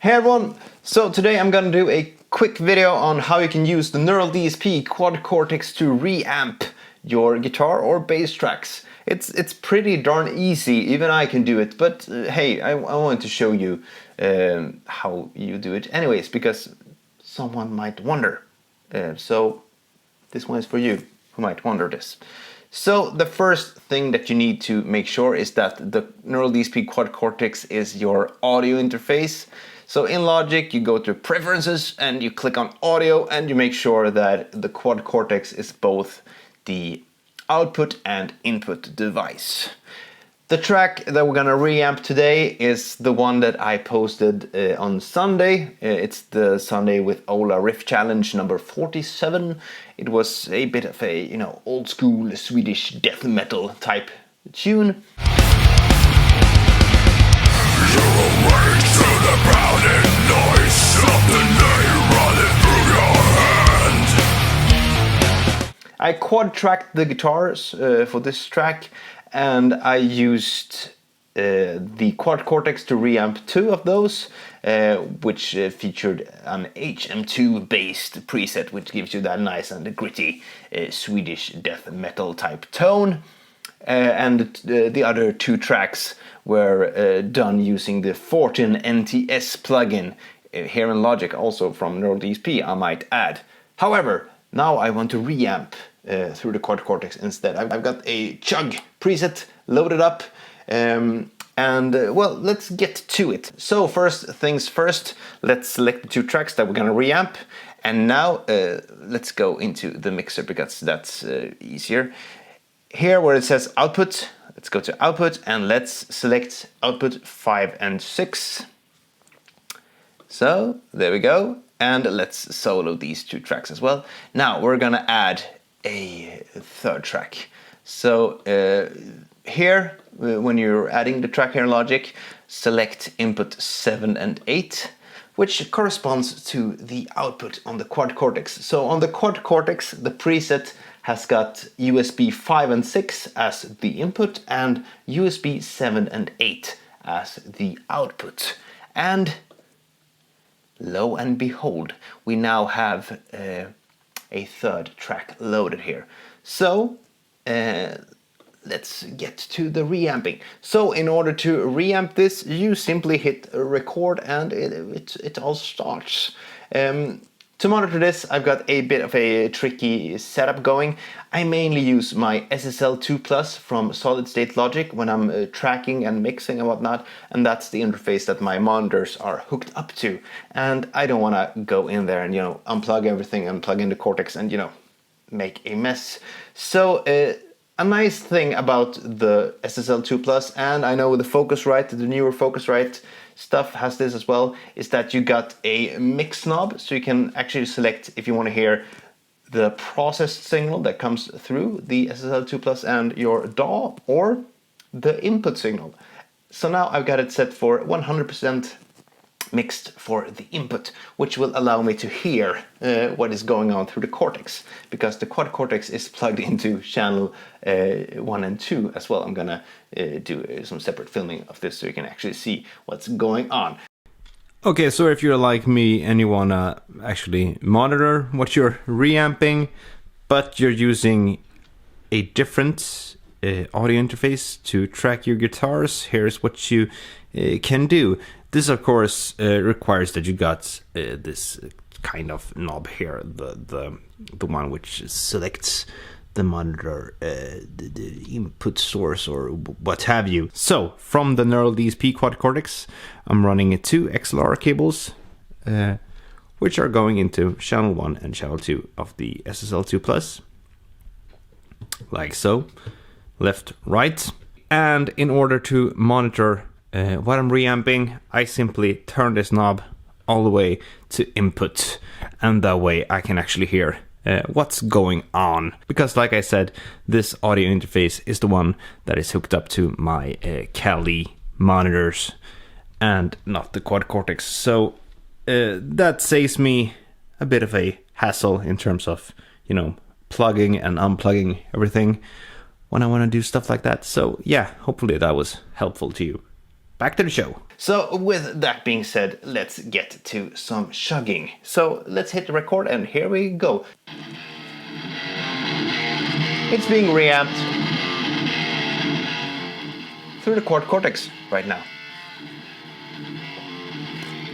Hey everyone! So today I'm gonna do a quick video on how you can use the Neural DSP Quad Cortex to reamp your guitar or bass tracks. It's pretty darn easy, even I can do it, but hey, I wanted to show you how you do it anyways, because someone might wonder. So this one is for you who might wonder this. So the first thing that you need to make sure is that the Neural DSP Quad Cortex is your audio interface. So in Logic, you go to Preferences and you click on Audio and you make sure that the Quad Cortex is both the output and input device. The track that we're gonna reamp today is the one that I posted on Sunday. It's the Sunday with Ola Riff Challenge number 47. It was a bit of a, old school Swedish death metal type tune. I quad tracked the guitars for this track, and I used the Quad Cortex to reamp two of those, which featured an HM2 based preset, which gives you that nice and gritty Swedish death metal type tone. And the other two tracks were done using the Fortin NTS plugin here in Logic, also from Neural DSP, I might add. However, now I want to reamp through the Quad Cortex instead. I've got a Chug preset loaded up, well, let's get to it. So first things first, let's select the two tracks that we're gonna reamp, and now let's go into the mixer because that's easier. Here where it says output, let's go to output and let's select output 5 and 6. So there we go, and let's solo these two tracks as well. Now we're gonna add a third track. So here, when you're adding the track here in Logic, select input 7 and 8, which corresponds to the output on the Quad Cortex. So on the Quad Cortex, the preset has got USB 5 and 6 as the input and USB 7 and 8 as the output. And lo and behold, we now have a third track loaded here. So let's get to the reamping. So in order to reamp this, you simply hit record and it all starts. To monitor this, I've got a bit of a tricky setup going. I mainly use my SSL2 Plus from Solid State Logic when I'm tracking and mixing and whatnot, and that's the interface that my monitors are hooked up to. And I don't want to go in there and, unplug everything and plug in the Cortex and, make a mess. So a nice thing about the SSL2 Plus, and I know the Focusrite, the newer Focusrite stuff has this as well, is that you got a mix knob, so you can actually select if you want to hear the processed signal that comes through the SSL2 Plus and your DAW, or the input signal. So now I've got it set for 100% mixed for the input, which will allow me to hear what is going on through the Cortex, because the Quad Cortex is plugged into channel 1 and 2 as well. I'm gonna do some separate filming of this so you can actually see what's going on. Okay, so if you're like me and you wanna actually monitor what you're reamping, but you're using a different audio interface to track your guitars, here's what you can do. This, of course, requires that you got this kind of knob here, the one which selects the monitor, the input source or what have you. So, from the Neural DSP Quad Cortex, I'm running 2 XLR cables, which are going into channel 1 and channel 2 of the SSL2 Plus, like so, left, right. And in order to monitor what I'm reamping, I simply turn this knob all the way to input, and that way I can actually hear what's going on. Because like I said, this audio interface is the one that is hooked up to my Kali monitors and not the Quad Cortex. So that saves me a bit of a hassle in terms of, plugging and unplugging everything when I want to do stuff like that. So yeah, hopefully that was helpful to you. Back to the show. So with that being said, let's get to some chugging. So let's hit record and here we go. It's being reamped through the Chord Cortex right now,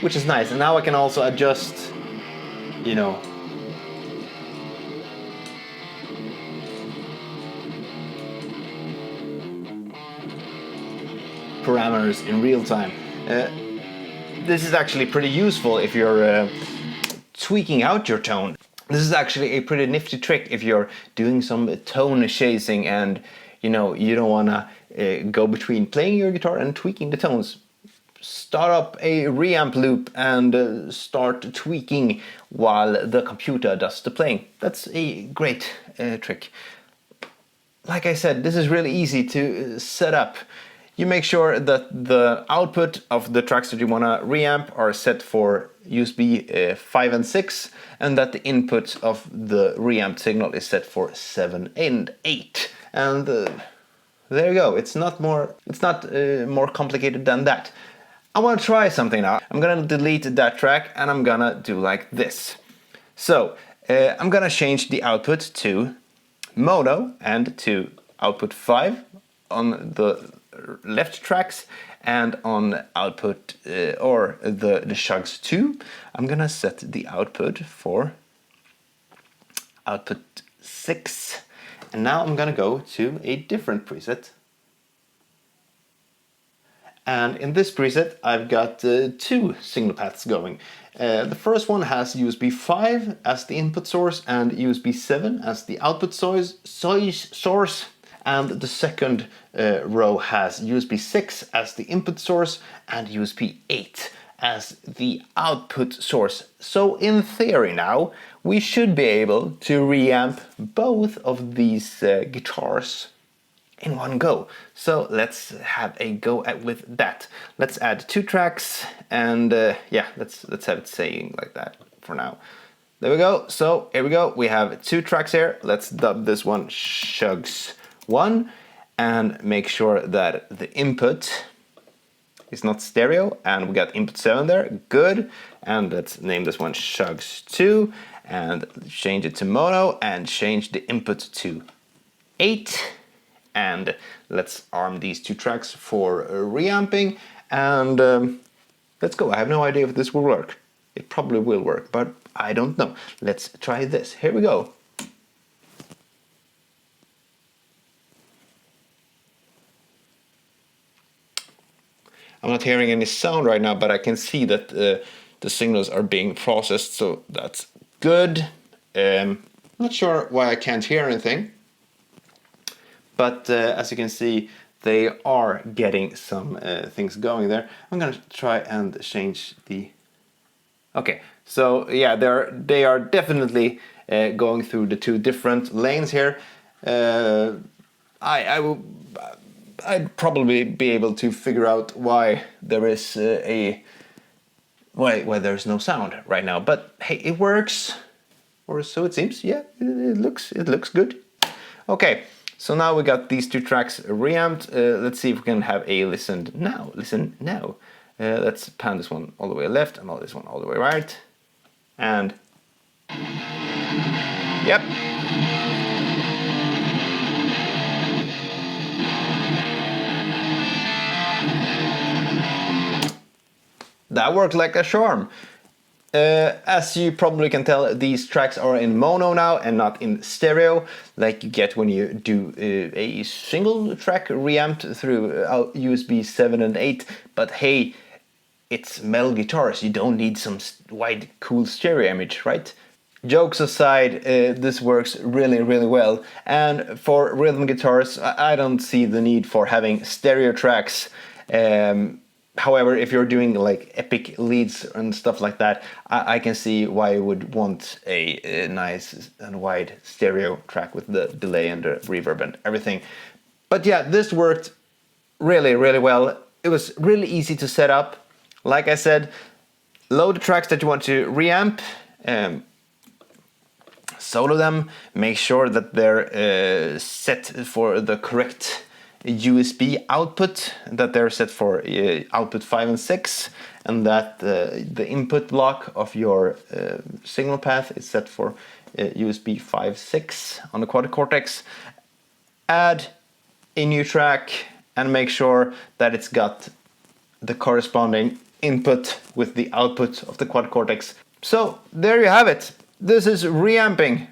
which is nice. And now I can also adjust, you know, parameters in real time. This is actually pretty useful if you're tweaking out your tone. This is actually a pretty nifty trick if you're doing some tone chasing and you don't want to go between playing your guitar and tweaking the tones. Start up a reamp loop and start tweaking while the computer does the playing. That's a great trick. Like I said, this is really easy to set up. You make sure that the output of the tracks that you want to reamp are set for USB 5 and 6, and that the input of the reamped signal is set for 7 and 8. And there you go. It's not more complicated than that. I want to try something now. I'm gonna delete that track and I'm gonna do like this. So I'm gonna change the output to mono and to output 5 on the left tracks, and on output or the chugs 2, I'm gonna set the output for output 6. And now I'm gonna go to a different preset. And in this preset, I've got 2 signal paths going. The first one has USB 5 as the input source and USB 7 as the output source. And the second row has USB 6 as the input source and USB 8 as the output source. So in theory now, we should be able to reamp both of these guitars in one go. So let's have a go with that. Let's add 2 tracks and yeah, let's have it saying like that for now. There we go. So here we go. We have 2 tracks here. Let's dub this one chugs 1 and make sure that the input is not stereo, and we got input 7 there. Good. And let's name this one chugs 2 and change it to mono and change the input to 8. And let's arm these 2 tracks for reamping and let's go. I have no idea if this will work. It probably will work, but I don't know. Let's try this. Here we go. I'm not hearing any sound right now, but I can see that the signals are being processed, so that's good. Not sure why I can't hear anything, but as you can see, they are getting some things going there. I'm gonna try and change the... Okay, so yeah, they are definitely going through the 2 different lanes here. I'd probably be able to figure out why there is why there's no sound right now, but hey, it works, or so it seems. Yeah, it looks good. Okay, so now we got these 2 tracks reamped. Let's see if we can have a listen now. Listen now. Let's pan this one all the way left and this one all the way right, and yep. That worked like a charm. As you probably can tell, these tracks are in mono now and not in stereo, like you get when you do a single track reamped through USB 7 and 8. But hey, it's metal guitars, you don't need some wide cool stereo image, right? Jokes aside, this works really well, and for rhythm guitars I don't see the need for having stereo tracks. However, if you're doing like epic leads and stuff like that, I can see why you would want a nice and wide stereo track with the delay and the reverb and everything. But yeah, this worked really well. It was really easy to set up. Like I said, load the tracks that you want to reamp, solo them, make sure that they're set for the correct USB output, that they're set for output 5 and 6, and that the input block of your signal path is set for USB 5.6 on the quad cortex. Add a new track and make sure that it's got the corresponding input with the output of the quad cortex. So there you have it. This is reamping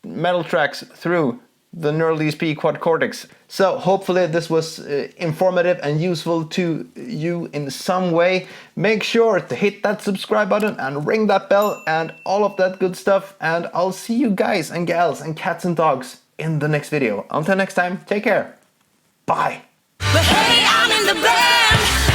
metal tracks through the Neural DSP quad cortex. So hopefully this was informative and useful to you in some way. Make sure to hit that subscribe button and ring that bell and all of that good stuff, and I'll see you guys and gals and cats and dogs in the next video. Until next time, take care. Bye. But hey, I'm in the band.